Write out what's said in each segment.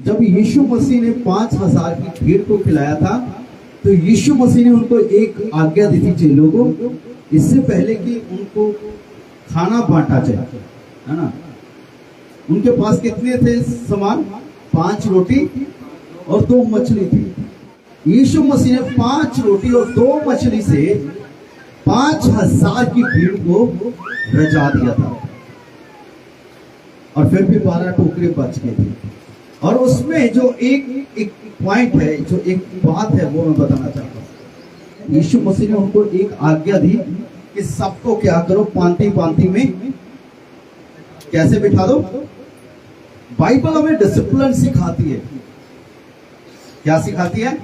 जब यीशु मसीह ने 5,000 की भीड़ को खिलाया था तो यीशु मसीह ने उनको एक आज्ञा दी थी चेलों को, इससे पहले कि उनको खाना बांटा जाए, है ना। उनके पास कितने थे सामान? 5 रोटी और 2 मछली थी। यीशु मसीह ने 5 रोटी और 2 मछली से 5,000 की भीड़ को रजा दिया था, और फिर भी 12 टोकरे बच गए थे। और उसमें जो एक पॉइंट है, जो एक बात है, वो मैं बताना चाहता हूँ। यीशु मसीह ने उनको एक आज्ञा दी कि सबको क्या करो, पांति पांति में कैसे बिठा दो। बाइबल हमें डिसिप्लिन सिखाती है। क्या सिखाती है?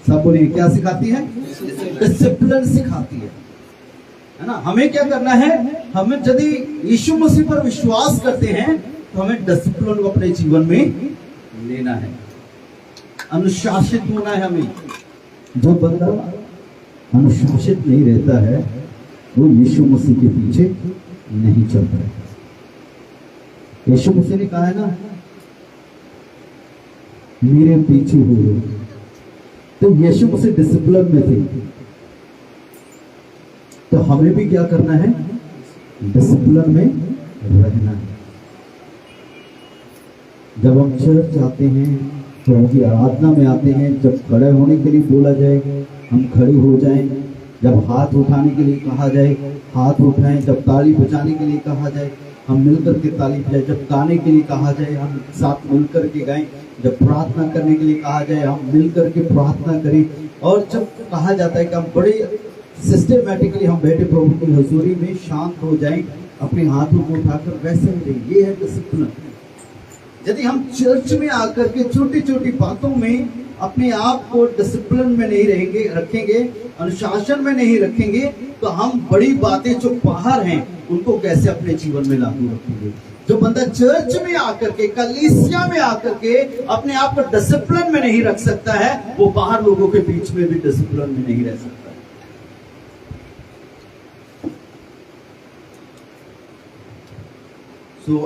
सब बोलिए, क्या सिखाती है? डिसिप्लिन सिखाती है ना। हमें क्या करना है? हमें यदि यीशु मसीह पर विश्वास करते हैं तो हमें डिसिप्लिन को अपने जीवन में लेना है, अनुशासित होना है हमें। जो बंदा अनुशासित नहीं रहता है वो यीशु मसीह के पीछे नहीं चलता है। यीशु मसीह ने कहा है ना, मेरे पीछे हो। तो यीशु मसीह डिसिप्लिन में थे, तो हमें भी क्या करना है? डिसिप्लिन में रहना है। जब हम चर्च आते हैं, प्रभु की आराधना में आते हैं, जब खड़े होने के लिए बोला जाए हम खड़े हो जाएं, जब हाथ उठाने के लिए कहा जाए हाथ उठाएं, जब ताली बजाने के लिए कहा जाए हम मिलकर के ताली बजाएं, जब गाने के लिए कहा जाए हम साथ मिलकर के गाएं, जब प्रार्थना करने के लिए कहा जाए हम मिलकर के प्रार्थना करें, और जब कहा जाता है कि हम बड़े सिस्टमैटिकली हम बैठे प्रभु की हजूरी में शांत हो जाएं, अपने हाथों को उठाकर वैसे ही रहें। ये है डिसिप्लिन। यदि हम चर्च में आकर के छोटी छोटी बातों में अपने आप को डिसिप्लिन में नहीं रखेंगे, अनुशासन में नहीं रखेंगे, तो हम बड़ी बातें जो बाहर हैं उनको कैसे अपने जीवन में लागू रखेंगे। जो बंदा चर्च में आकर के, कलीसिया में आकर के अपने आप को डिसिप्लिन में नहीं रख सकता है, वो बाहर लोगों के बीच में भी डिसिप्लिन में नहीं रह सकता है।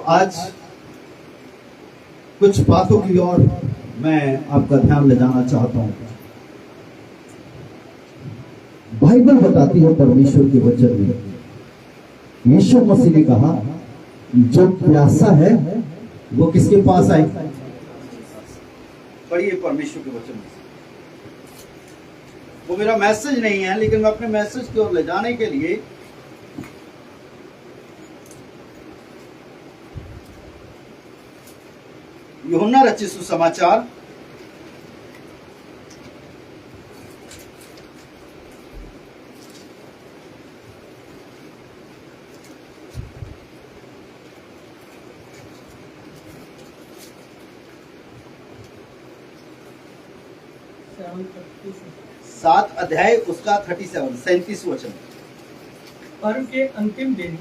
आज कुछ बातों की ओर मैं आपका ध्यान ले जाना चाहता हूं। बाइबल बताती है परमेश्वर के वचन में, यीशु मसीह ने कहा जो प्यासा है वो किसके पास आए? पढ़िए परमेश्वर के वचन में। वो मेरा मैसेज नहीं है, लेकिन मैं अपने मैसेज की ओर ले जाने के लिए यूहन्ना रचित सुसमाचार 7 अध्याय उसका 37 वचन। पर्व के अंतिम दिन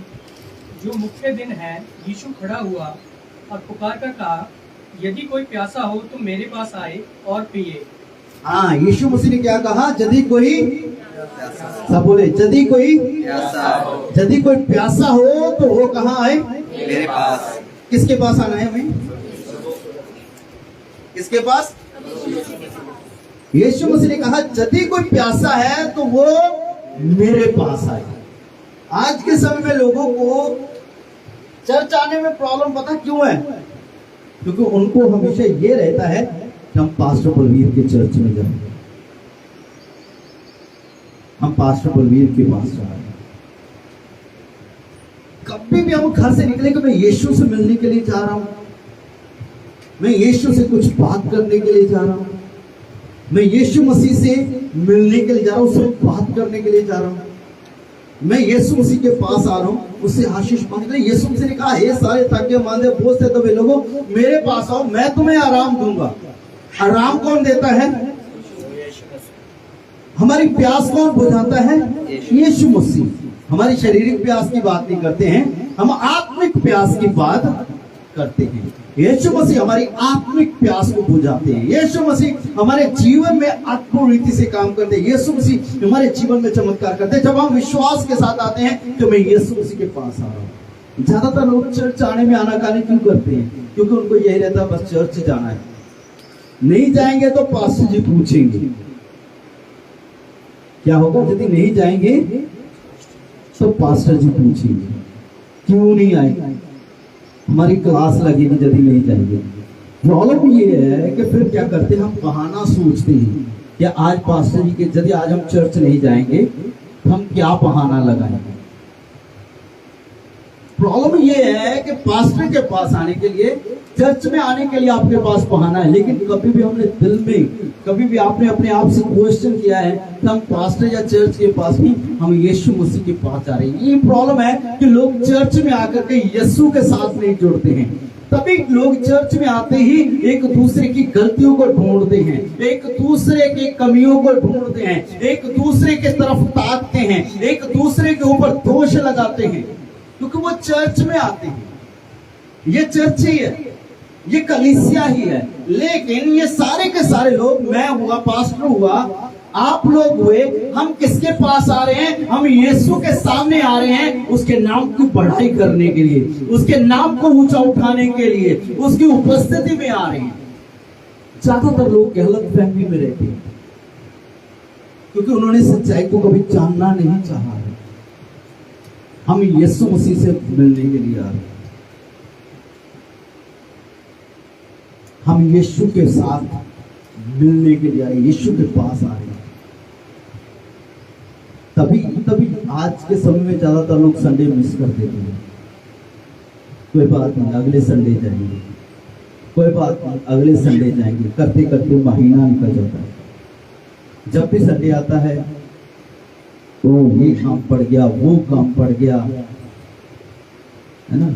जो मुख्य दिन है, यीशु खड़ा हुआ और पुकार कर कहा, यदि कोई प्यासा हो तो मेरे पास आए और पिए। हाँ, यीशु मसीह ने क्या कहा? यदि कोई, सब बोले, यदि कोई प्यासा हो तो वो कहाँ आए? मेरे पास। किसके पास आना है हमें? किसके पास? यीशु मसीह ने कहा यदि कोई प्यासा है तो वो मेरे पास आए। आज के समय में लोगों को चर्च आने में प्रॉब्लम पता क्यों है? क्योंकि उनको हमेशा ये रहता है कि हम पास्टर बलवीर के चर्च में जाएंगे, हम पास्टर बलवीर के पास जा रहे हैं। कभी भी हम घर से निकले कि मैं यीशु से मिलने के लिए जा रहा हूं, मैं यीशु से कुछ बात करने के लिए जा रहा हूं, मैं यीशु मसीह से मिलने के लिए जा रहा हूं, उससे बात करने के लिए जा रहा हूं, मैं यीशु मसीह के पास आ रहा हूं, उससे आशीष पाने के लिए। यीशु मसीह ने कहा, हे सारे थके मांदे बोझ से दबे लोगों, मेरे पास आओ, मैं तुम्हें आराम दूंगा। आराम कौन देता है? हमारी प्यास कौन बुझाता है? यीशु मसीह। हमारी शारीरिक प्यास की बात नहीं करते हैं, हम आत्मिक प्यास की बात करते हैं। यीशु मसीह हमारी आत्मिक प्यास को बुझाते हैं। यीशु मसीह हमारे जीवन में अद्भुत रीति से काम करते हैं। यीशु मसीह हमारे जीवन में चमत्कार करते हैं। जब हम विश्वास के साथ आते हैं तो मैं यीशु मसीह के पास आ रहा हूं, ज्यादातर लोग चर्च आने में आनाकानी क्यों करते हैं? क्योंकि उनको यही रहता है बस चर्च जाना है, नहीं जाएंगे तो पास्टर जी पूछेंगे। क्या होगा यदि नहीं जाएंगे? तो पास्टर जी पूछेंगे क्यों नहीं आए, हमारी क्लास लगेगी यदि नहीं जाएंगे। प्रॉब्लम ये है कि फिर क्या करते हैं, हम बहाना सोचते हैं कि आज पास्टर जी के यदि आज हम चर्च नहीं जाएंगे तो हम क्या बहाना लगाएंगे। प्रॉब्लम ये है कि पास्टर के पास आने के लिए, चर्च में आने के लिए आपके पास बहाना है, लेकिन कभी भी हमने दिल में, कभी भी आपने अपने आप से क्वेश्चन किया है कि हम पास्टर या चर्च के पास भी हम यीशु मसीह के पास जा रहे हैं? ये प्रॉब्लम है कि लोग चर्च में आकर के यीशु के साथ नहीं जुड़ते हैं। तभी लोग चर्च में आते ही एक दूसरे की गलतियों को ढूंढते हैं, एक दूसरे की कमियों को ढूंढते हैं, एक दूसरे के तरफ ताकते हैं, एक दूसरे के ऊपर दोष लगाते हैं, क्योंकि वो चर्च में आते हैं। ये चर्च ही है, ये कलीसिया ही है। लेकिन ये सारे के सारे लोग, मैं हुआ, पास्टर हुआ, आप लोग हुए, हम किसके पास आ रहे हैं? हम यीशु के सामने आ रहे हैं, उसके नाम की बढ़ाई करने के लिए, उसके नाम को ऊंचा उठाने के लिए, उसकी उपस्थिति में आ रहे हैं। ज्यादातर लोग गलत फहमी में रहते हैं क्योंकि उन्होंने सच्चाई को कभी जानना नहीं चाहा है। हम यीशु मसीह से मिलने के लिए आ रहे हैं, हम यीशु के साथ मिलने के लिए आए, यीशु के पास आ रहे हैं। तभी आज के समय में ज्यादातर लोग संडे मिस कर देते हैं। कोई बात नहीं, अगले संडे जाएंगे, कोई बात नहीं, अगले संडे जाएंगे, करते करते महीना निकल जाता है। जब भी संडे आता है तो ये काम पड़ गया, वो काम पड़ गया, है ना,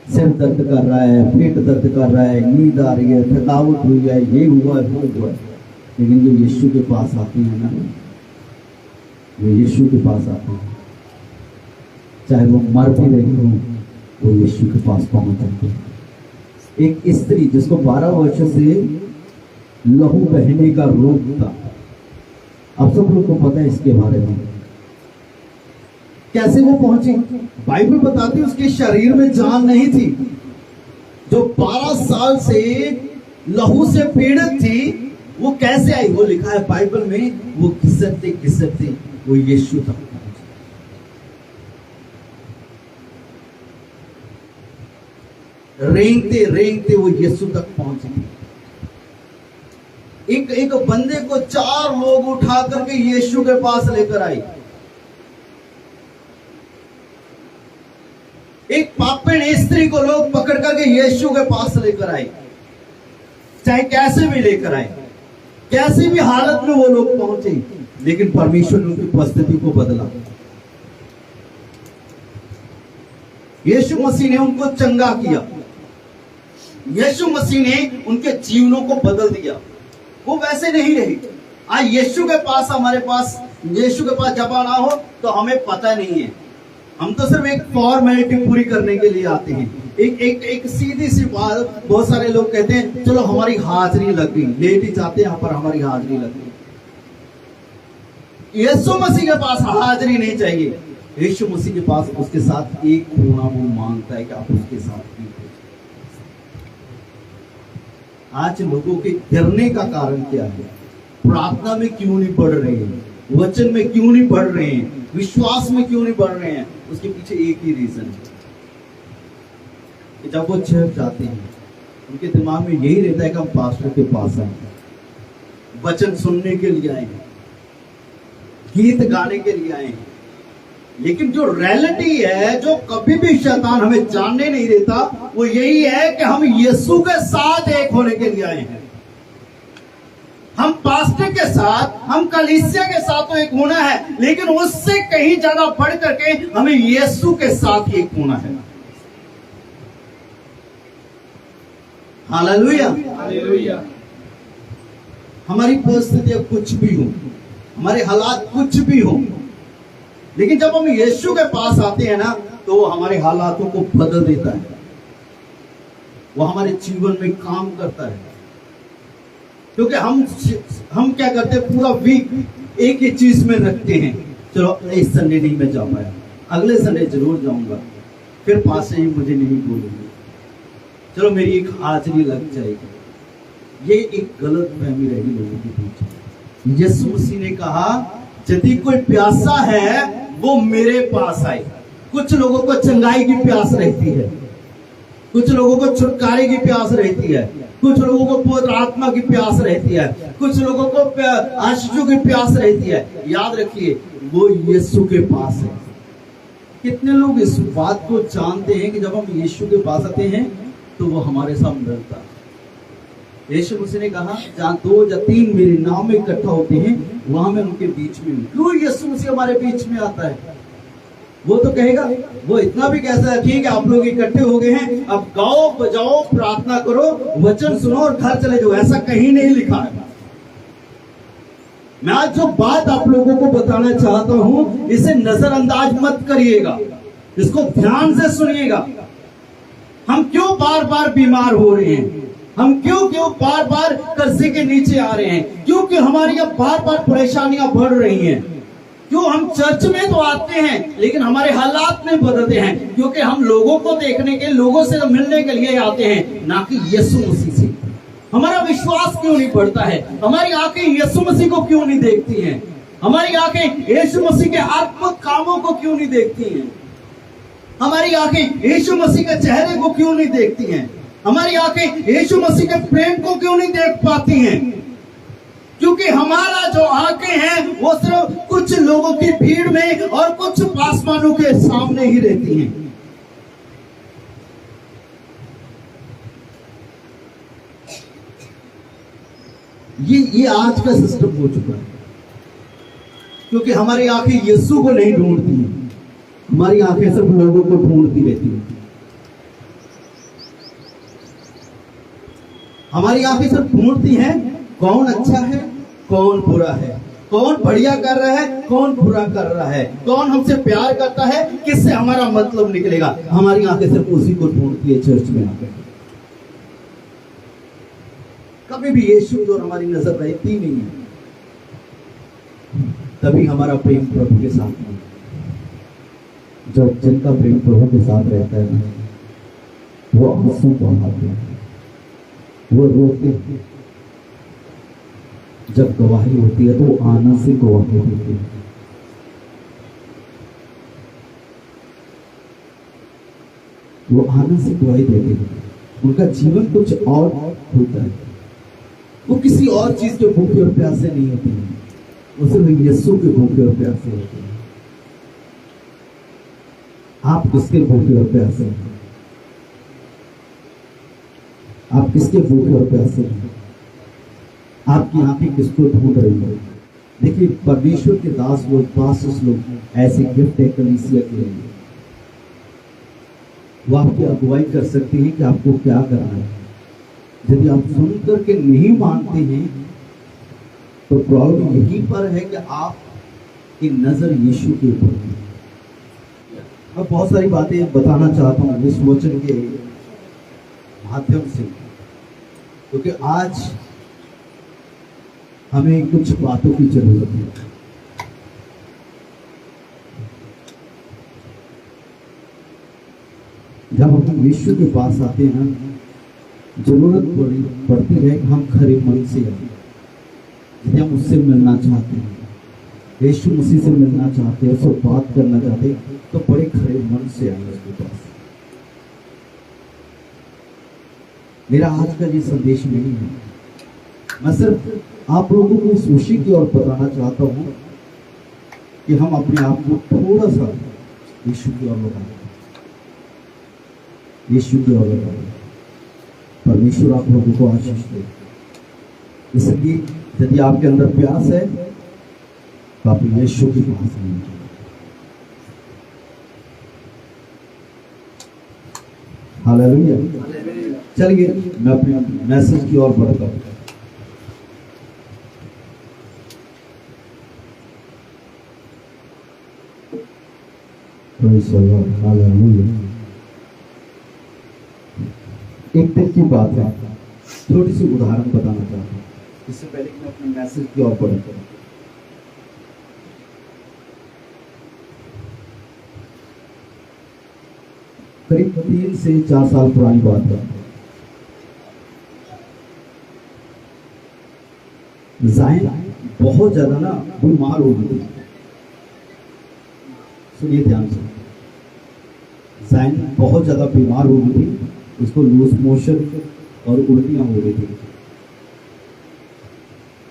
सिर दर्द कर रहा है, पेट दर्द कर रहा है, नींद आ रही है, थकावट हुई है, ये हुआ है, वो हुआ है। लेकिन जो यीशु के पास आते हैं ना, वो यीशु के पास आते हैं, चाहे वो मर भी रही हो, वो यीशु के पास पहुंच जाते हैं। एक स्त्री जिसको 12 वर्ष से लहू बहने का रोग था, अब सब लोग को पता है इसके बारे में। कैसे वो पहुंची? बाइबल बताती है उसके शरीर में जान नहीं थी। जो 12 साल से लहू से पीड़ित थी, वो कैसे आई? वो लिखा है बाइबल में, वो घिसटते घिसटते वो यीशु तक पहुंची। रेंगते रेंगते वो यीशु तक पहुंची। एक बंदे को 4 लोग उठा करके यीशु के पास लेकर आई। एक पापिन स्त्री को लोग पकड़ करके यीशु के पास लेकर आए, चाहे कैसे भी लेकर आए, कैसी भी हालत में वो लोग पहुंचे, लेकिन परमेश्वर ने उनकी परिस्थिति को बदला। यीशु मसीह ने उनको चंगा किया, यीशु मसीह ने उनके जीवनों को बदल दिया। वो वैसे नहीं रहे। आज यीशु के पास, हमारे पास यीशु के पास जब आना हो तो हमें पता नहीं है, हम तो सिर्फ एक फॉर्मेलिटी पूरी करने के लिए आते हैं। एक सीधी सी बात, बहुत सारे लोग कहते हैं चलो हमारी हाजिरी लग गई, लेट ही जाते हैं, यहाँ पर हमारी हाजिरी लग गई। यीशु मसीह के पास हाजिरी नहीं चाहिए। यीशु मसीह के पास उसके साथ एक होना वो मांगता है कि आप उसके साथ एक हो। आज लोगों के गिरने का कारण क्या है? प्रार्थना में क्यों नहीं बढ़ रहे हैं, वचन में क्यों नहीं बढ़ रहे हैं, विश्वास में क्यों नहीं बढ़ रहे हैं? उसके पीछे एक ही रीजन है कि जब वो चर्च जाते हैं, उनके दिमाग में यही रहता है कि हम पास्टर के पास आए, वचन सुनने के लिए आए, गीत गाने के लिए आए। लेकिन जो रियलिटी है, जो कभी भी शैतान हमें जानने नहीं देता, वो यही है कि हम यीशु के साथ एक होने के लिए आए हैं। हम पास्टर के साथ, हम कलीसिया के साथ तो एक होना है, लेकिन उससे कहीं ज्यादा बढ़ करके हमें यीशु के साथ एक होना है। Hallelujah, hallelujah. हमारी परिस्थितियां कुछ भी हो, हमारे हालात कुछ भी हो, लेकिन जब हम यीशु के पास आते हैं ना, तो वो हमारे हालातों को बदल देता है, वो हमारे जीवन में काम करता है। क्योंकि हम क्या करते हैं, पूरा वीक एक ही चीज में रखते हैं, चलो इस संडे नहीं मैं जा पाया, अगले संडे जरूर जाऊंगा, फिर पास से ही मुझे नहीं बोलेंगे, चलो मेरी एक हाजिरी लग जाएगी। ये एक गलत फहमी रही लोगों के बीच। यीशु मसीह ने कहा यदि कोई प्यासा है वो मेरे पास आए। कुछ लोगों को चंगाई की प्यास रहती है, कुछ लोगों को छुटकारे की प्यास रहती है, कुछ लोगों को पवित्र आत्मा की प्यास रहती है, कुछ लोगों को आशीषों की प्यास रहती है। याद रखिए वो यीशु के पास है। कितने लोग इस बात को जानते हैं कि जब हम यीशु के पास आते हैं तो वो हमारे सामने रहता है। यीशु मसीह ने कहा जहां 2 या 3 मेरे नाम में इकट्ठा होते हैं वहां मैं उनके बीच में हूं। क्यों यीशु मसीह हमारे बीच में आता है? वो तो कहेगा, वो इतना भी कहता है ठीक है आप लोग इकट्ठे हो गए हैं, अब गाओ बजाओ प्रार्थना करो वचन सुनो और घर चले जाओ। ऐसा कहीं नहीं लिखा है। मैं आज जो बात आप लोगों को बताना चाहता हूं इसे नजरअंदाज मत करिएगा, इसको ध्यान से सुनिएगा। हम क्यों बार बार बीमार हो रहे हैं, हम क्यों बार बार कर्जे के नीचे आ रहे हैं, क्योंकि हमारी अब बार बार परेशानियां बढ़ रही हैं। क्यों हम चर्च में तो आते हैं लेकिन हमारे हालात नहीं बदलते हैं, क्योंकि हम लोगों को देखने के, लोगों से मिलने के लिए आते हैं, ना कि यीशु मसीह से। हमारा विश्वास क्यों नहीं बढ़ता है? हमारी आंखें यीशु मसीह को क्यों नहीं देखती हैं? हमारी आंखें यीशु मसीह के आत्मिक कामों को क्यों नहीं देखती हैं? हमारी आंखें यीशु मसीह के चेहरे को क्यों नहीं देखती हैं? हमारी आंखें यीशु मसीह के प्रेम को क्यों नहीं देख पाती हैं? क्योंकि हमारा जो आंखें हैं वो सिर्फ कुछ लोगों की भीड़ में और कुछ पासवानों के सामने ही रहती हैं। ये आज का सिस्टम हो चुका है, क्योंकि हमारी आंखें यीशु को नहीं ढूंढती हैं, हमारी आंखें सिर्फ लोगों को ढूंढती रहती हैं। हमारी आंखें सिर्फ ढूंढती हैं कौन अच्छा है, कौन बुरा है, कौन बढ़िया कर रहा है, कौन बुरा कर रहा है, कौन हमसे प्यार करता है, किससे हमारा मतलब निकलेगा। हमारी आंखें सिर्फ उसी को ढूंढती है चर्च में आकर। कभी भी यीशु की ओर हमारी नजर रहती नहीं है। तभी हमारा प्रेम प्रभु के साथ नहीं। जब जिनका प्रेम प्रभु के साथ रहता है ना, वो आंसू बहाते हैं, वो रोते हैं। जब गवाही होती है तो वो आनंद से गवाही देते हैं। वो आनंद से गवाही देते हैं। उनका जीवन कुछ और होता है। वो किसी और चीज के भूखे और प्यासे नहीं होते हैं, वो सिर्फ यीशु के भूखे और प्यासे होते हैं। आप किसके भूखे और प्यासे हैं? आप किसके भूखे और प्यासे हैं? आपकी आंखें किसको ढूंढ रही है? देखिए परमेश्वर के दास लोग, पास्टर्स लोग ऐसे गिफ्ट है कलीसिया के लिए। वो आपकी अगुवाई कर सकते हैं कि आपको क्या करना है। यदि आप सुन करके नहीं मानते हैं तो प्रॉब्लम यहीं पर है कि आपकी नजर यीशु के ऊपर है। मैं बहुत सारी बातें बताना चाहता हूँ इस वचन के माध्यम से, क्योंकि आज हमें कुछ बातों की जरूरत है। जब हम यीशु के पास आते हैं ना, जरूरत पड़ती है कि हम खरे मन से आए। यदि हम उससे मिलना चाहते हैं, यीशु मसीह से मिलना चाहते हैं, उससे बात करना चाहते हैं, तो बड़े खरे मन से आए उसके पास। मेरा आज का ये संदेश नहीं है, मैं सिर्फ आप लोगों को इस खुशी की ओर बताना चाहता हूँ कि हम अपने आप को थोड़ा सा यीशु की ओर लगाएं, यीशु की ओर लगाएं। परमेश्वर आप लोगों को आशीष दे। इसलिए यदि आपके अंदर प्यास है तो आप यीशु के पास नहीं। हालेलुया। चलिए मैं अपने मैसेज की ओर बढ़ता हूं। हालेलुया। एक दिन की बात है, छोटी सी उदाहरण बताना चाहता हूँ इससे पहले कि मैं अपने मैसेज की ओर बढ़ता हूँ। करीब 3 से 4 साल पुरानी बात है। जायन बहुत ज्यादा ना बीमार हो गई थी। सुनिए ध्यान से, जायन बहुत ज्यादा बीमार हो गई थी, उसको लूज मोशन और उल्टियां हो रही थी।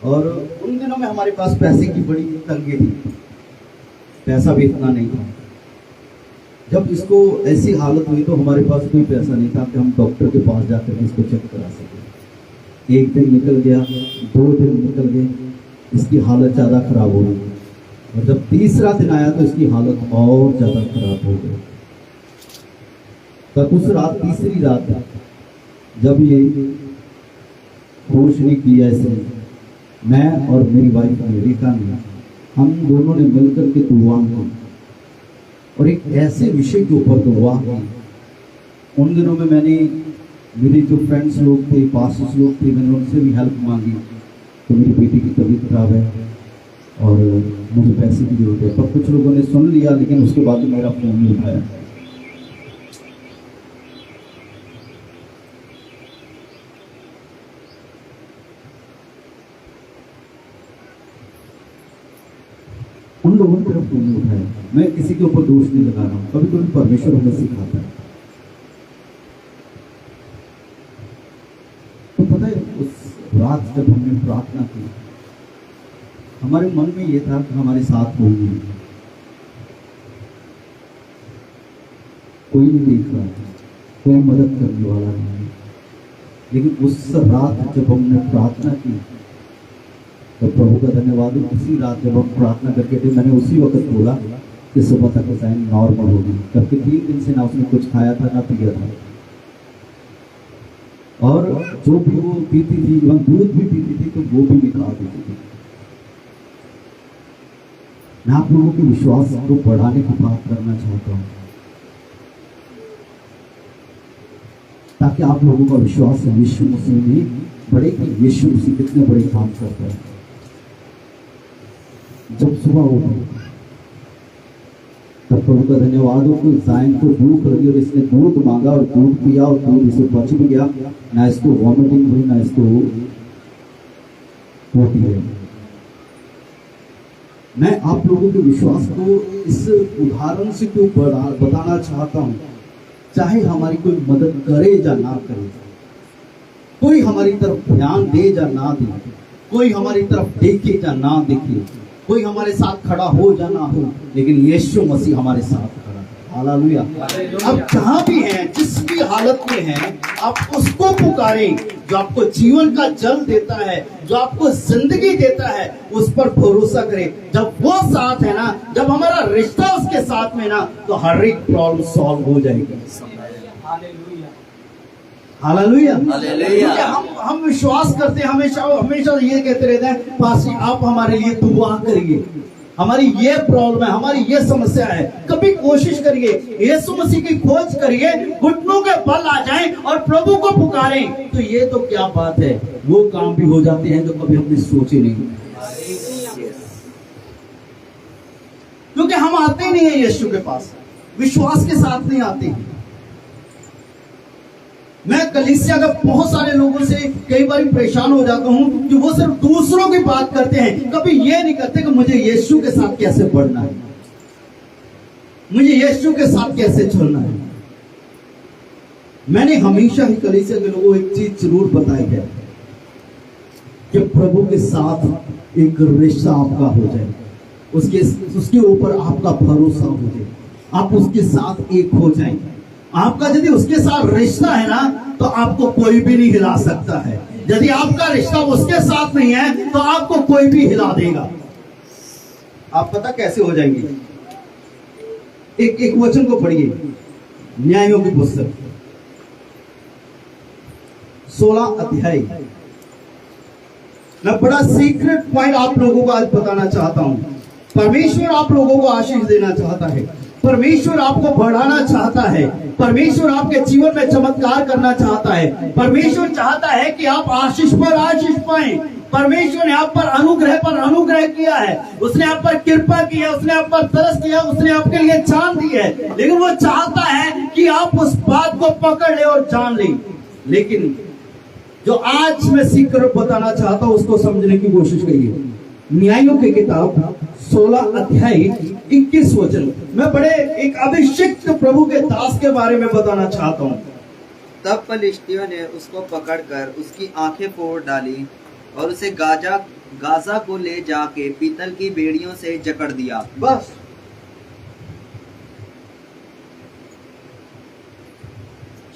और उन दिनों में हमारे पास पैसे की बड़ी तंगी थी, पैसा भी इतना नहीं था। जब इसको ऐसी हालत हुई तो हमारे पास कोई पैसा नहीं था कि हम डॉक्टर के पास जाकर इसको चेक करा सकें। 1 दिन निकल गया, 2 दिन निकल गए, इसकी हालत ज़्यादा खराब हो गई। और जब तीसरा दिन आया तो इसकी हालत और ज़्यादा खराब हो गई। तब उस रात, तीसरी रात जब ये होश नहीं किया इसने, मैं और मेरी वाइफ अमेरिका ने, हम दोनों ने मिलकर के दुआ की और एक ऐसे विषय के ऊपर दुआ की। उन दिनों में मैंने, मेरे जो फ्रेंड्स लोग थे, पास्टर्स लोग थे, मैंने उनसे भी हेल्प मांगी। तो मेरी बेटी की तबीयत खराब है और मुझे पैसे की जरूरत है। पर कुछ लोगों ने सुन लिया, लेकिन उसके बाद मेरा फोन नहीं उठाया। उन लोगों ने मेरा फोन नहीं उठाया। मैं किसी के ऊपर दोष नहीं लगा रहा हूँ, कभी कभी परमेश्वर हमें सिखाता है। तो पता है, उस रात जब हमने प्रार्थना की, हमारे मन में ये था कि हमारे साथ कोई नहीं, कोई नहीं देख रहा, कोई मदद करने वाला नहीं। लेकिन उस रात जब हमने प्रार्थना की तो प्रभु का धन्यवाद, उसी रात जब हम प्रार्थना करके थे, मैंने उसी वक्त बोला कि सुबह तक जायन नॉर्मल होगी। क्योंकि 3 दिन से ना उसने कुछ खाया था ना पिया था, और जो भी वो पीती थी, वह दूध भी पीती थी तो वो भी निकाल देती थी। मैं आप लोगों के विश्वास को बढ़ाने की बात करना चाहता हूँ, ताकि आप लोगों का विश्वास यीशु मसीह में बढ़े कि यीशु मसीह कितने बड़े काम करता है। जब सुबह उठी तब प्रभु का धन्यवाद हो कि जायन को भूख लगी और इसने दूध मांगा और दूध पिया और दूध इसे पच भी गया। ना इसको वॉमिटिंग हुई, ना इसको उल्टी हुई। मैं आप लोगों के विश्वास को इस उदाहरण से क्यों बताना चाहता हूं, चाहे हमारी कोई मदद करे या ना करे, कोई हमारी तरफ ध्यान दे या ना दे, कोई हमारी तरफ देखे या ना देखे, कोई हमारे साथ खड़ा हो या ना हो, लेकिन यीशु मसीह हमारे साथ खड़ा है। हालेलुया। आप जहां भी हैं, जिस भी हालत में हैं, आप उसको पुकारें जो आपको जीवन का जल देता है, जो आपको जिंदगी देता है, उस पर भरोसा करें। जब वो साथ है ना, जब हमारा रिश्ता उसके साथ में ना, तो हर एक प्रॉब्लम सॉल्व हो जाएगी। हालेलुया। हम विश्वास करते हैं, हमेशा ये कहते रहते हैं, पासी आप हमारे लिए दुआ करिए, हमारी ये प्रॉब्लम है, हमारी ये समस्या है। कभी कोशिश करिए, यीशु मसीह की खोज करिए, घुटनों के बल आ जाएं और प्रभु को पुकारें, तो ये तो क्या बात है, वो काम भी हो जाते हैं जो कभी हमने सोचे नहीं। क्योंकि हम आते नहीं है यीशु के पास, विश्वास के साथ नहीं आते हैं। मैं कलीसिया का बहुत सारे लोगों से कई बार परेशान हो जाता हूं कि वो सिर्फ दूसरों की बात करते हैं, कभी ये नहीं कहते कि मुझे यीशु के साथ कैसे बढ़ना है, मुझे यीशु के साथ कैसे चलना है। मैंने हमेशा ही कलीसिया के लोगों को एक चीज जरूर बताई है कि प्रभु के साथ एक रिश्ता आपका हो जाए, उसके ऊपर आपका भरोसा हो जाए, आप उसके साथ एक हो जाए। आपका यदि उसके साथ रिश्ता है ना, तो आपको कोई भी नहीं हिला सकता है। यदि आपका रिश्ता उसके साथ नहीं है तो आपको कोई भी हिला देगा। आप पता कैसे हो जाएंगे? एक वचन को पढ़िए, न्यायों की पुस्तक 16 अध्याय। मैं बड़ा सीक्रेट पॉइंट आप लोगों को आज बताना चाहता हूं। परमेश्वर आप लोगों को आशीष देना चाहता है, परमेश्वर आपको बढ़ाना चाहता है, परमेश्वर आपके जीवन में चमत्कार करना चाहता है। परमेश्वर चाहता है कि आप आशीष पर आशीष पाएं। परमेश्वर ने आप पर अनुग्रह किया है, उसने आप पर कृपा की है, उसने आप पर तरस किया, उसने आपके लिए जान दी है। लेकिन वो चाहता है कि कि आप उस बात को पकड़ ले और जान ले। लेकिन जो आज मैं सीक्रेट बताना चाहता हूं उसको समझने की कोशिश करिए। न्यायों की किताब 16 अध्याय 21 वचन। मैं बड़े एक अभिषिक्त प्रभु के दास के बारे में बताना चाहता हूं। तब फलिश्तियों ने उसको पकड़कर उसकी आंखें फोड़ डाली और उसे गाजा को ले जाके पीतल की बेड़ियों से जकड़ दिया। बस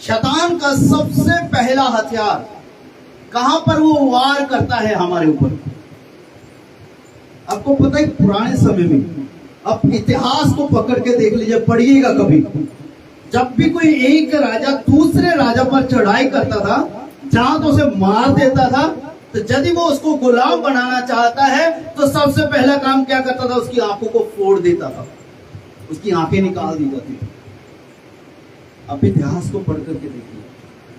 शैतान का सबसे पहला हथियार कहां पर वो वार करता है हमारे ऊपर। आपको पता है पुराने समय में, अब इतिहास को पकड़ के देख लीजिए, पढ़िएगा कभी, जब भी कोई एक राजा दूसरे राजा पर चढ़ाई करता था, जहां तो उसे मार देता था, तो यदि वो उसको गुलाम बनाना चाहता है तो सबसे पहला काम क्या करता था, उसकी आंखों को फोड़ देता था, उसकी आंखें निकाल दी जाती थी। अब इतिहास को पढ़ करके देखिए,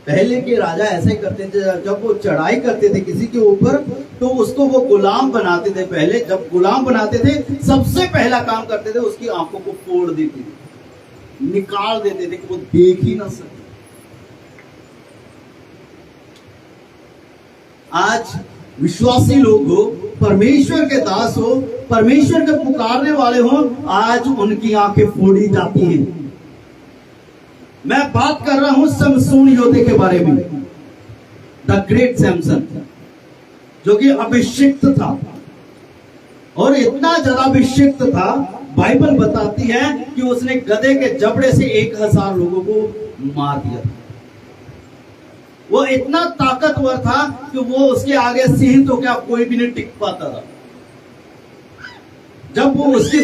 पहले के राजा ऐसे करते थे, जब वो चढ़ाई करते थे किसी के ऊपर तो उसको वो गुलाम बनाते थे। पहले जब गुलाम बनाते थे सबसे पहला काम करते थे उसकी आंखों को फोड़ देते थे, निकाल देते थे कि वो देख ही ना सके। आज विश्वासी लोग हो, परमेश्वर के दास हो, परमेश्वर के पुकारने वाले हो, आज उनकी आंखें फोड़ी जाती हैं। मैं बात कर रहा हूं समसून योद्धे के बारे में, द ग्रेट सैमसन, जो कि अभिषिक्त था और इतना ज्यादा अभिषिक्त था, बाइबल बताती है कि उसने गधे के जबड़े से 1000 लोगों को मार दिया था। वो इतना ताकतवर था कि वो उसके आगे सिंह तो क्या कोई भी नहीं टिक पाता था। जब वो उसकी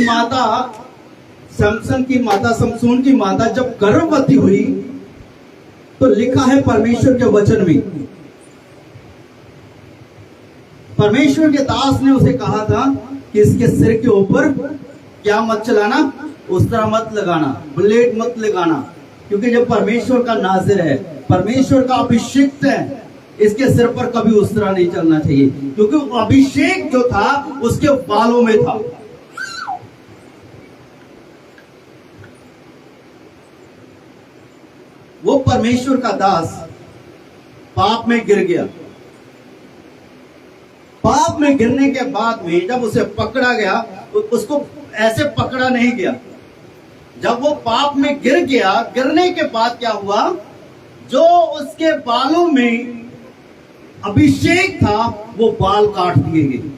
माता समसून की माता जब गर्भवती हुई तो लिखा है परमेश्वर के वचन में, परमेश्वर के दास ने उसे कहा था कि इसके सिर के ऊपर क्या मत चलाना, उस्तरा मत लगाना, ब्लेड मत लगाना, क्योंकि जब परमेश्वर का नाजिर है, परमेश्वर का अभिषेक है, इसके सिर पर कभी उस्तरा नहीं चलना चाहिए, क्योंकि अभिषेक जो था उसके बालों में था। वो परमेश्वर का दास पाप में गिर गया। पाप में गिरने के बाद में जब उसे पकड़ा गया, उसको ऐसे पकड़ा नहीं गया। जब वो पाप में गिर गया, गिरने के बाद क्या हुआ, जो उसके बालों में अभिषेक था वो बाल काट दिए गए,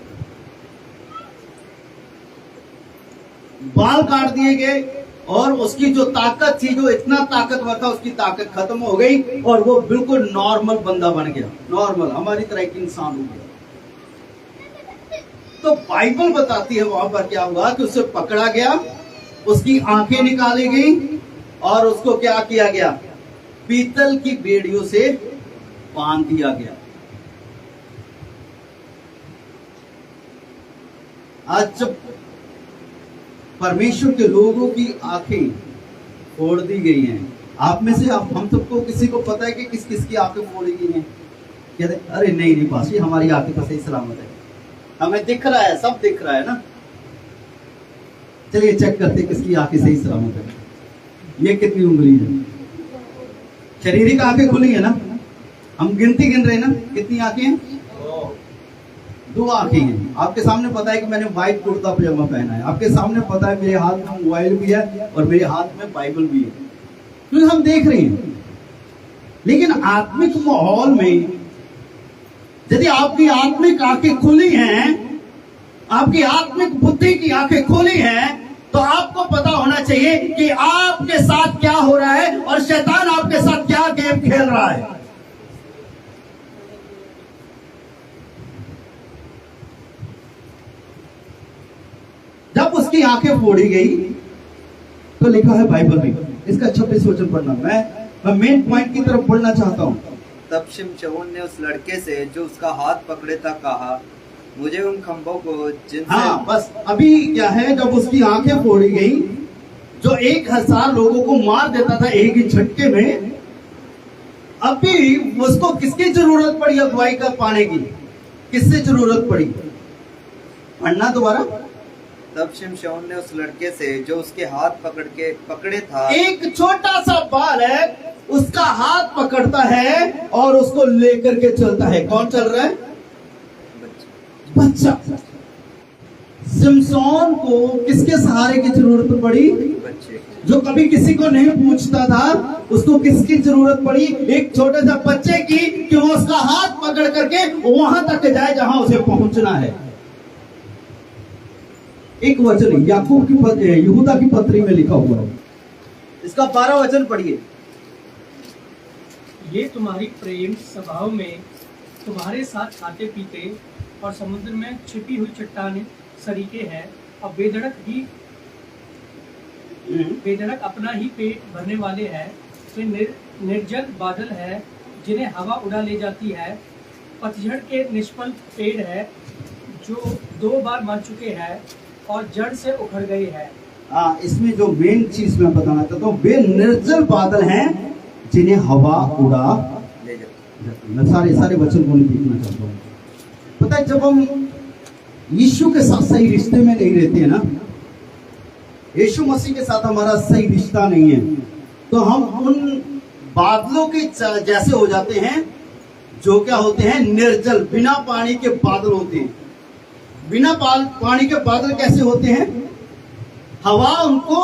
बाल काट दिए गए, और उसकी जो ताकत थी, जो इतना ताकतवर था, उसकी ताकत खत्म हो गई और वो बिल्कुल नॉर्मल बंदा बन गया, नॉर्मल हमारी तरह एक इंसान हो गया। तो बाइबल बताती है वहां पर क्या हुआ कि उसे पकड़ा गया, उसकी आंखें निकाली गई और उसको क्या किया गया, पीतल की बेड़ियों से बांध दिया गया। आज जब परमेश्वर के लोगों की आंखें फोड़ दी गई हैं, आप में से हम सबको किसी को पता है कि किस किस की आंखें फोड़ी गई हैं? कहते अरे नहीं पासी, हमारी आंखें तो सही सलामत है, हमें दिख रहा है, सब दिख रहा है ना। चलिए चेक करते किसकी आंखें सही सलामत है। ये कितनी उंगली है? शारीरिक आंखें खुली है ना, हम गिनती गिन रहे हैं ना, कितनी आंखें हैं? 2 आंखें हैं। आपके सामने पता है कि मैंने व्हाइट कुर्ता पजामा पहना है, आपके सामने पता है मेरे हाथ में मोबाइल भी है और मेरे हाथ में बाइबल भी है, क्योंकि हम देख रहे हैं। लेकिन आत्मिक माहौल में यदि आपकी आत्मिक आंखें खुली हैं, आपकी आत्मिक बुद्धि की आंखें खुली हैं, तो आपको पता होना चाहिए कि आपके साथ क्या हो रहा है और शैतान आपके साथ क्या गेम खेल रहा है। जब उसकी आंखें फोड़ी गई तो लिखा है बाइबल में, इसका 26 वचन पढ़ना। मैं मेन पॉइंट की तरफ पढ़ना चाहता हूं। तब शिमशोन ने उस लड़के से जो उसका हाथ पकड़े था कहा, मुझे उन खंभों को जिनसे, हाँ बस अभी क्या है, जब उसकी आंखें फोड़ी गई, जो 1000 लोगों को मार देता था एक ही झटके में, अभी उसको किसकी जरूरत पड़ी अगुवाई का पाने की? किससे जरूरत पड़ी? पढ़ना दोबारा। तब शिमशोन ने उस लड़के से जो उसके हाथ पकड़े था, एक छोटा सा बाल है, उसका हाथ पकड़ता है और उसको लेकर के चलता है। कौन चल रहा है? बच्चा। शिमशोन को किसके सहारे की जरूरत पड़ी? बच्चे। जो कभी किसी को नहीं पूछता था, उसको किसकी जरूरत पड़ी? एक छोटे से बच्चे की, कि वो उसका हाथ पकड़ करके वहां तक जाए जहां उसे पहुंचना है। एक वचन याकूब की यहूदा की पत्री में लिखा हुआ है, इसका 12 वचन पढ़िए। ये तुम्हारी प्रेम स्वभाव में तुम्हारे साथ खाते पीते और समुद्र में छिपी हुई चट्टानें सरीके हैं, और बेधड़क अपना ही पेट भरने वाले हैं। वे निर्जल बादल है जिन्हें हवा उड़ा ले जाती है, पतझड़ के निष्फल पेड़ है जो 2 बार मर चुके हैं और जड़ से उखड़ गए हैं। इसमें जो मेन चीज मैं बताना चाहता हूँ, वे निर्जल बादल हैं जिन्हें हवा उड़ा ले जाती। मैं सारे वचन को नहीं देखना चाहता हूँ। पता है, जब हम यीशु के साथ सही रिश्ते में नहीं रहते हैं ना, यीशु मसीह के साथ हमारा सही रिश्ता नहीं है, तो हम उन बादलों के जैसे हो जाते हैं जो क्या होते हैं? निर्जल, बिना पानी के बादल होते हैं। बिना पानी के बादल कैसे होते हैं? हवा उनको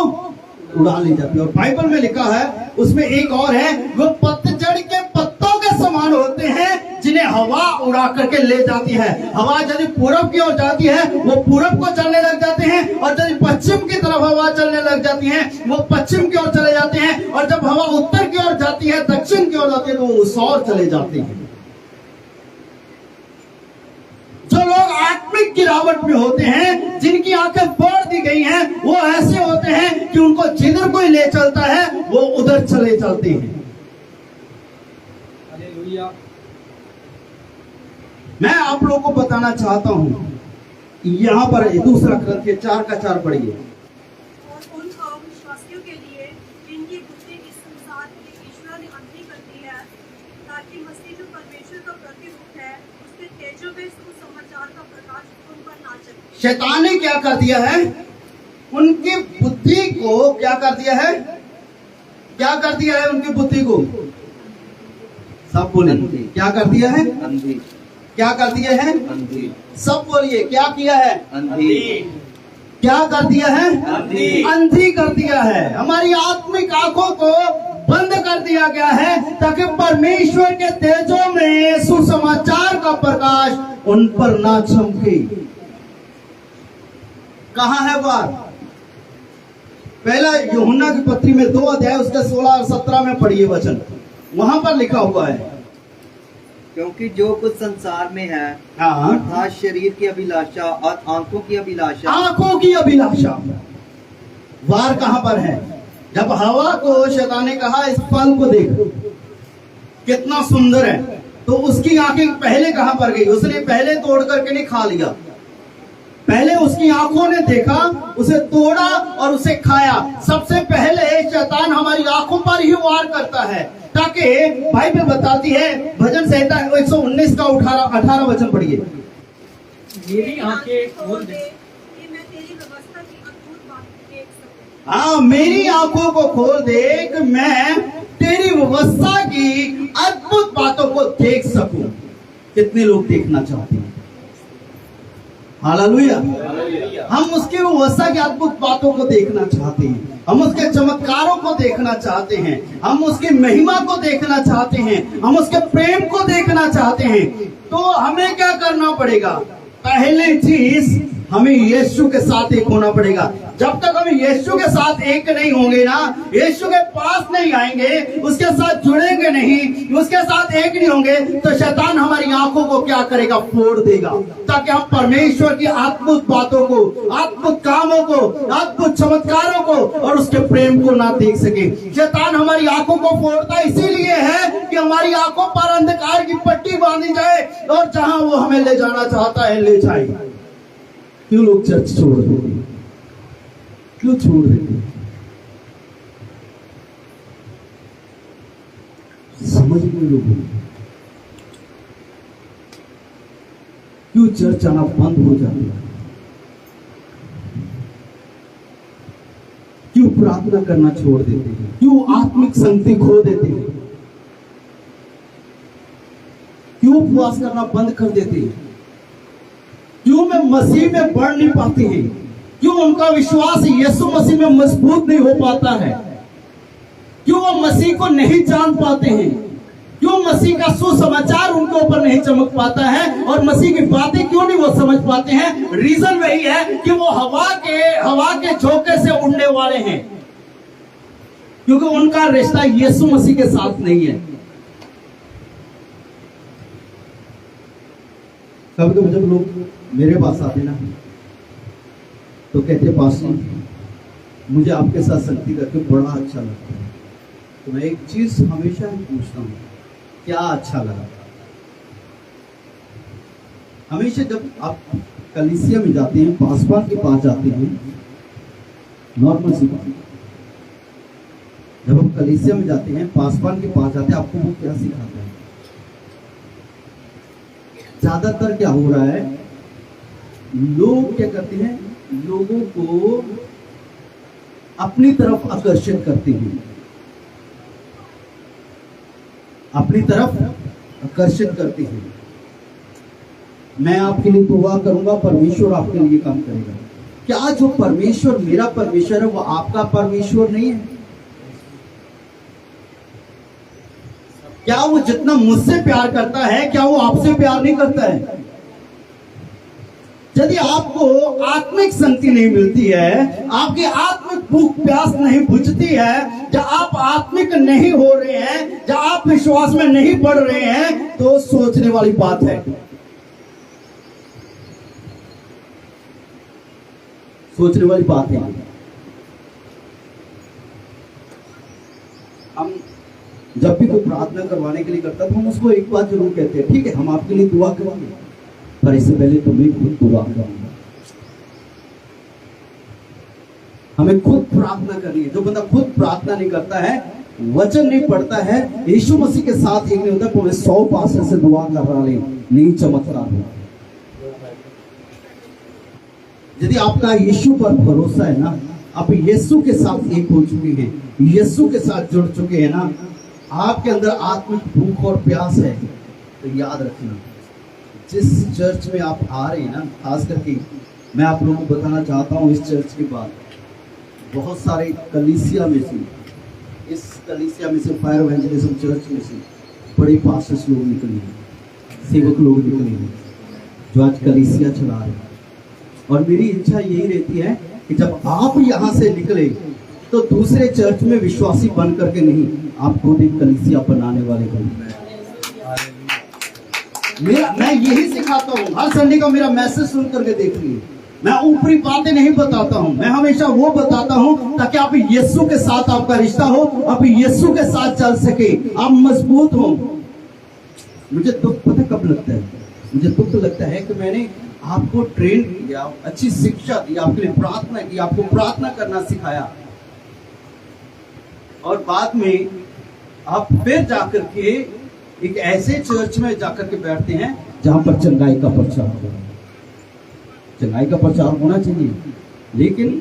उड़ा ले जाती है। और बाइबल में लिखा है, उसमें एक और है, वो पतझड़ के पत्तों के समान होते हैं जिन्हें हवा उड़ा करके ले जाती है। हवा यदि पूरब की ओर जाती है, वो पूरब को चलने लग जाते हैं, और यदि पश्चिम की तरफ हवा चलने लग जाती है, वो पश्चिम की ओर चले जाते हैं, और जब हवा उत्तर की ओर जाती है, दक्षिण की ओर जाती है, तो वो उस ओर चले जाते हैं। जो लोग आत्मिक गिरावट में होते हैं, जिनकी आंखें फोड़ दी गई हैं, वो ऐसे होते हैं कि उनको जिधर कोई ले चलता है वो उधर चले चलते हैं। हालेलुया। मैं आप लोगों को बताना चाहता हूं, यहां पर 2 Corinthians 4:4 पढ़िए। और उन अविश्वासियों के लिए जिनकी बुद्धि इस संसार के ईश्वर ने अंधी कर दी है, ताकि मसीह जो परमेश्वर का प्रतिरूप है, उसके तेजो में सुसमाचार का प्रकाश उन पर ना चले। शैतान ने क्या कर दिया है? उनकी बुद्धि को क्या कर दिया है? क्या कर दिया है उनकी बुद्धि को? सब बोले, क्या कर दिया है? अंधी। क्या कर दिया है? अंधी। सब बोलिए, क्या किया है? अंधी। क्या कर दिया है? अंधी। अंधी कर दिया है। हमारी आत्मिक आंखों को बंद कर दिया गया है, ताकि परमेश्वर के तेजों में सुसमाचार का प्रकाश उन पर ना चमके। कहाँ है बात? पहला यूहन्ना की पत्री में 2 अध्याय उसके 16 और 17 में पढ़िए वचन, वहां पर लिखा हुआ है, क्योंकि जो कुछ संसार में है, हाँ, अर्थात शरीर की अभिलाषा और आंखों की अभिलाषा, आंखों की अभिलाषा, वार कहां पर है? जब हवा को शैतान ने कहा इस फल को देख कितना सुंदर है, तो उसकी आंखें पहले कहां पर गई? उसने पहले तोड़ करके नहीं खा लिया, पहले उसकी आंखों ने देखा, उसे तोड़ा और उसे खाया। सबसे पहले शैतान हमारी आंखों पर ही वार करता है, ताकि बाइबल बताती है, भजन संहिता 119 का 18 वचन पढ़िए। मेरी आंखें खोल दे कि मैं तेरी व्यवस्था की अद्भुत बातें देख सकूं। हाँ, मेरी आंखों को खोल दे कि मैं तेरी व्यवस्था की अद्भुत बातों को देख सकूं। कितने लोग देखना चाहते हैं? हालेलुया। हम उसकी व्यवस्था की अद्भुत बातों को देखना चाहते हैं, हम उसके चमत्कारों को देखना चाहते हैं, हम उसकी महिमा को देखना चाहते हैं, हम उसके प्रेम को देखना चाहते हैं। तो हमें क्या करना पड़ेगा? पहली चीज, हमें यीशु के साथ एक होना पड़ेगा। जब तक हम यीशु के साथ एक नहीं होंगे ना, यीशु के पास नहीं आएंगे, उसके साथ जुड़ेंगे नहीं, उसके साथ एक नहीं होंगे, तो शैतान हमारी आंखों को क्या करेगा? फोड़ देगा, ताकि हम परमेश्वर की अद्भुत बातों को, अद्भुत कामों को, अद्भुत चमत्कारों को और उसके प्रेम को ना देख सके। शैतान हमारी आंखों को फोड़ता इसीलिए है कि हमारी आंखों पर अंधकार की पट्टी बांधी जाए, और जहां वो हमें ले जाना चाहता है ले जाए। क्यों लोग चर्च छोड़ देते? क्यों छोड़ देते? समझ में लोगों, क्यों चर्च आना बंद हो जाता है? प्रार्थना करना छोड़ देते हैं? क्यों आत्मिक संगति खो देते हैं? क्यों उपवास करना बंद कर देते हैं? क्यों में मसीह में बढ़ नहीं पाते हैं? क्यों उनका विश्वास यीशु मसीह में मजबूत नहीं हो पाता है? क्यों वो मसीह को नहीं जान पाते हैं? क्यों मसीह का सुसमाचार उनके ऊपर नहीं चमक पाता है और मसीह की बातें क्यों नहीं वो समझ पाते हैं? रीजन वही है कि वो हवा के झोंके से उड़ने वाले हैं, क्योंकि उनका रिश्ता यीशु मसीह के साथ नहीं है। कभी कभी जब लोग मेरे पास आते ना तो कहते पास्टर मुझे आपके साथ संगति करके बड़ा अच्छा लगता है। तो मैं एक चीज हमेशा पूछता हूँ, क्या अच्छा लगा? हमेशा जब आप कलीसिया में जाते हैं, पासवान के पास जाते हैं, नॉर्मल सी बात, जब आप कलीसिया में जाते हैं, पासवान के पास जाते हैं, आपको वो क्या सिखाता है? ज्यादातर क्या हो रहा है, लोग क्या करते हैं, लोगों को अपनी तरफ आकर्षित करते हैं, अपनी तरफ आकर्षित करते हैं। मैं आपके लिए दुआ करूंगा, परमेश्वर आपके लिए काम करेगा। क्या जो परमेश्वर मेरा परमेश्वर है वो आपका परमेश्वर नहीं है? क्या वो जितना मुझसे प्यार करता है, क्या वो आपसे प्यार नहीं करता है? यदि आपको आत्मिक संगति नहीं मिलती है, आपकी आत्मिक भूख प्यास नहीं बुझती है, जब आप आत्मिक नहीं हो रहे हैं, जब आप विश्वास में नहीं बढ़ रहे हैं, तो सोचने वाली बात है। सोचने वाली बात है। हम जब भी कोई प्रार्थना करवाने के लिए करता तो हम उसको एक बात जरूर कहते हैं, ठीक है हम आपके लिए दुआ करेंगे, पर इससे पहले तुम्हें खुद दुआ करूंगा। हमें खुद प्रार्थना करनी है। जो बंदा खुद प्रार्थना नहीं करता है, वचन नहीं पढ़ता है, यीशु मसीह के साथ एक नहीं होता, तो 100 पास्टर से दुआ करवा ले, नहीं चमत्कार हो। यदि आपका यीशु पर भरोसा है ना, आप यीशु के साथ एक हो चुके हैं, यीशु के साथ जुड़ चुके हैं ना, आपके अंदर आत्मिक भूख और प्यास है, तो याद रखना जिस चर्च में आप आ रहे हैं ना, खास करके मैं आप लोगों को बताना चाहता हूँ, इस चर्च के बाद बहुत सारे कलीसिया में से, इस कलीसिया में से, फायर इवेंजलिज्म चर्च में से बड़े पास्टर्स लोग निकले हैं, सेवक लोग निकले हैं, जो आज कलीसिया चला रहे हैं। और मेरी इच्छा यही रहती है कि जब आप यहाँ से निकले तो दूसरे चर्च में विश्वासी बन करके नहीं, आप खुद एक कलीसिया बनाने वाले बने। मैं यही सिखाता हूँ, हर संडे का मेरा मैसेज सुन करके देखिए। मैं ऊपरी बातें नहीं बताता हूँ, मैं हमेशा वो बताता हूँ ताकि आप यीशु के साथ आपका रिश्ता हो, आप यीशु के साथ चल सके, आप मजबूत हो। मुझे दुख पता कब लगता है, मुझे दुख लगता है कि मैंने आपको ट्रेन किया, अच्छी शिक्षा दी, आपके लिए प्रार्थना की, आपको प्रार्थना करना सिखाया, और बाद में आप फिर जाकर के एक ऐसे चर्च में जाकर के बैठते हैं जहां पर चंगाई का प्रचार हो। चंगाई का प्रचार होना चाहिए, लेकिन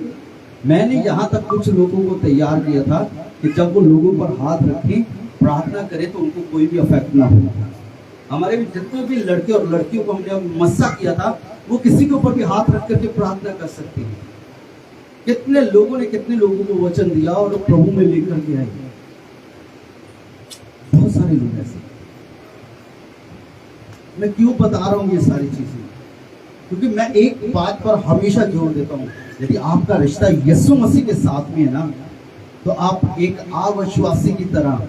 मैंने यहां तक कुछ लोगों को तैयार किया था कि जब वो लोगों पर हाथ रखें, प्रार्थना करें, तो उनको कोई भी अफेक्ट ना हो। हमारे भी जितने भी लड़के और लड़कियों को हमने मस्सा किया था, वो किसी के ऊपर भी हाथ रख करके प्रार्थना कर सकते हैं। कितने लोगों ने कितने लोगों को वचन दिया और प्रभु में लेकर के आए, बहुत सारे लोग ऐसे। मैं क्यों बता रहा हूं ये सारी चीजें? क्योंकि मैं एक बात पर हमेशा जोर देता हूं, यदि आपका रिश्ता यीशु मसीह के साथ में है ना, तो आप एक अविश्वासी की तरह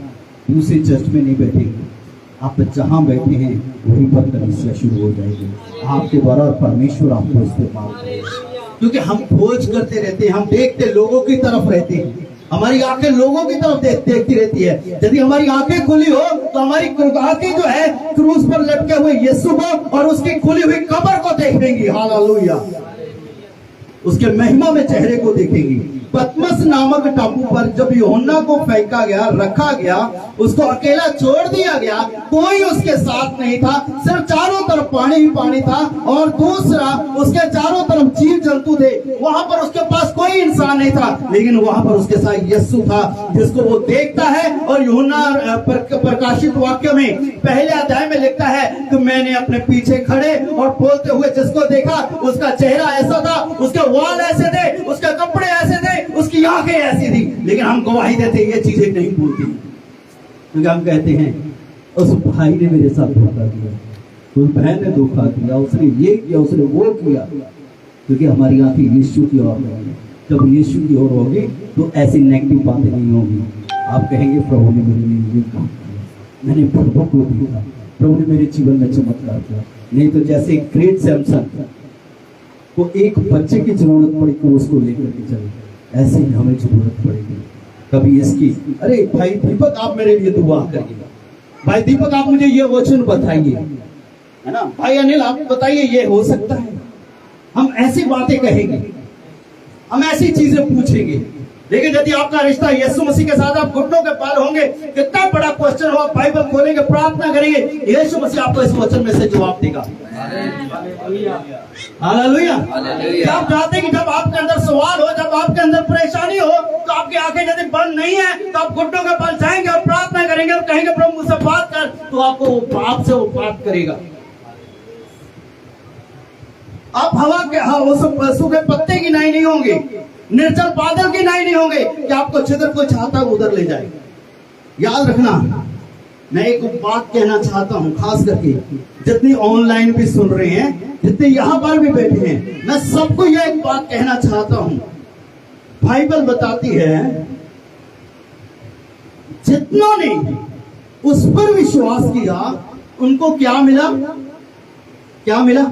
दूसरे चर्च में नहीं बैठेंगे। आप जहां बैठे हैं वहीं पर कलीसिया शुरू हो जाएगी आपके द्वारा, और परमेश्वर आपको इस्तेमाल करेगा। क्योंकि हम खोज करते रहते हैं, हम देखते लोगों की तरफ रहते हैं, हमारी आंखें लोगों की तरफ देखती रहती है। यदि हमारी आंखें खुली हो तो हमारी आंखें जो है क्रूस पर लटके हुए यीशु को और उसकी खुली हुई कब्र को देखेंगी। हालेलुया, उसके महिमा में चेहरे को देखेंगी। पतमस नामक टापू पर जब यूहन्ना को फेंका गया, रखा गया, उसको अकेला छोड़ दिया गया, कोई उसके साथ नहीं था, सिर्फ चारों तरफ पानी ही पानी था, और दूसरा उसके चारों तरफ जीव जंतु थे। वहां पर उसके पास कोई इंसान नहीं था, लेकिन वहां पर उसके साथ यीशु था, जिसको वो देखता है। और यूहन्ना प्रकाशित वाक्य में पहले अध्याय में लिखता है कि मैंने अपने पीछे खड़े और बोलते हुए जिसको देखा, उसका चेहरा ऐसा था, उसके वाल ऐसे थे, उसके कपड़े ऐसे थे, उसकी आंखें ऐसी थी। लेकिन हम गवाही देते ये चीजें नहीं भूलती, क्योंकि हम कहते हैं उस भाई ने मेरे साथ धोखा दिया, उस बहन ने धोखा दिया, उसने ये किया, उसने वो किया, क्योंकि हमारी आंखें यीशु की ओर होगी। जब यीशु की ओर होगी तो ऐसी नेगेटिव बातें नहीं होगी। आप कहेंगे प्रभु ने मेरे लिए ये काम किया, मैंने प्रभु को दिया, प्रभु ने मेरे जीवन में चमत्कार किया। नहीं तो जैसे ग्रेट सैमसन को एक बच्चे की जरूरत पड़ी तो उसको लेकर के चले, ऐसे ही हमें जरूरत पड़ेगी कभी इसकी। अरे भाई दीपक आप मेरे लिए दुआ करिएगा, भाई दीपक आप मुझे ये वचन बताइए, है ना, भाई अनिल आप बताइए ये हो सकता है। हम ऐसी बातें कहेंगे, हम ऐसी चीजें पूछेंगे। लेकिन यदि आपका रिश्ता यीशु मसीह के साथ, आप घुटनों के पार होंगे, कितना बड़ा क्वेश्चन हो, आप बाइबल खोलेंगे, प्रार्थना करेंगे, यीशु मसीह आपको इस वचन में से जवाब देगा। हालेलुया। आप चाहते हैं कि जब आपके अंदर सवाल हो, जब आपके अंदर परेशानी हो, तो आपकी आंखें यदि बंद नहीं है तो आप घुटनों के पास जाएंगे और प्रार्थना करेंगे और कहेंगे प्रभु मुझसे बात कर, तो आपसे वो बात करेगा। आप हवा के सूखे पत्ते की नाई नहीं होंगे, निर्जल बादल की नाई नहीं होंगे कि आपको जिधर कोई चाहता है उधर ले जाए। याद रखना, मैं एक बात कहना चाहता हूं, खास करके जितनी ऑनलाइन भी सुन रहे हैं, जितने यहाँ पर भी बैठे हैं, मैं सबको यह एक बात कहना चाहता हूं। बाइबल बताती है जितनों ने उस पर विश्वास किया उनको क्या मिला, क्या मिला?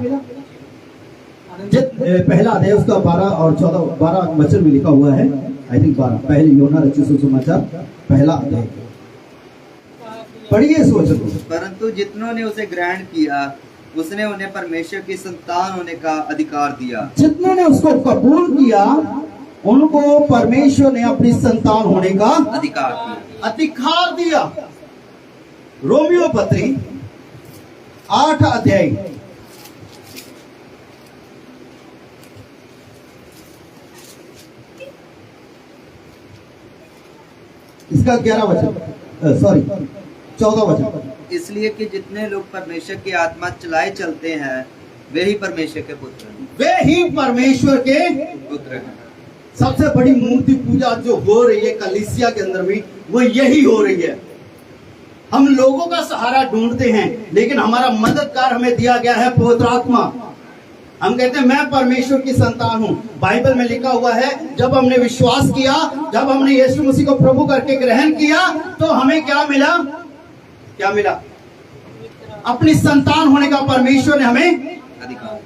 पहला अध्याय उसका 12 और 12 वचन में लिखा हुआ है, आई थिंक 12, पहले यूहन्ना रचित सुसमाचार पहला अध्याय, पढ़िए इस वचन को। परंतु जितनों ने उसे ग्रहण किया, उसने उन्हें परमेश्वर की संतान होने का अधिकार दिया। जितनों ने उसको कबूल किया उनको परमेश्वर ने अपनी संतान होने का अधिकार दिया। रोमियो पत्री 8 अध्याय इसका 11 वचन, सॉरी 14 वचन। इसलिए कि जितने लोग परमेश्वर की आत्मा चलाए चलते हैं वे ही परमेश्वर के पुत्र हैं। वे ही परमेश्वर के पुत्र हैं। सबसे बड़ी मूर्ति पूजा जो हो रही है कलीसिया के अंदर भी, वो यही हो रही है। हम लोगों का सहारा ढूंढते हैं, लेकिन हमारा मददगार हमें दिया गया है पवित्र आत्मा। हम कहते हैं मैं परमेश्वर की संतान हूं। बाइबल में लिखा हुआ है जब हमने विश्वास किया, जब हमने यीशु मसीह को प्रभु करके ग्रहण किया, तो हमें क्या मिला? क्या मिला? अपनी संतान होने का परमेश्वर ने हमें अधिकार।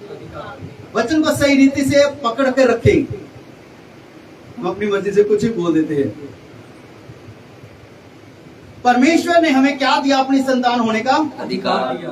वचन को सही रीति से पकड़ के रखें। हम अपनी मर्जी से कुछ ही बोल देते हैं। परमेश्वर ने हमें क्या दिया? अपनी संतान होने का अधिकार दिया।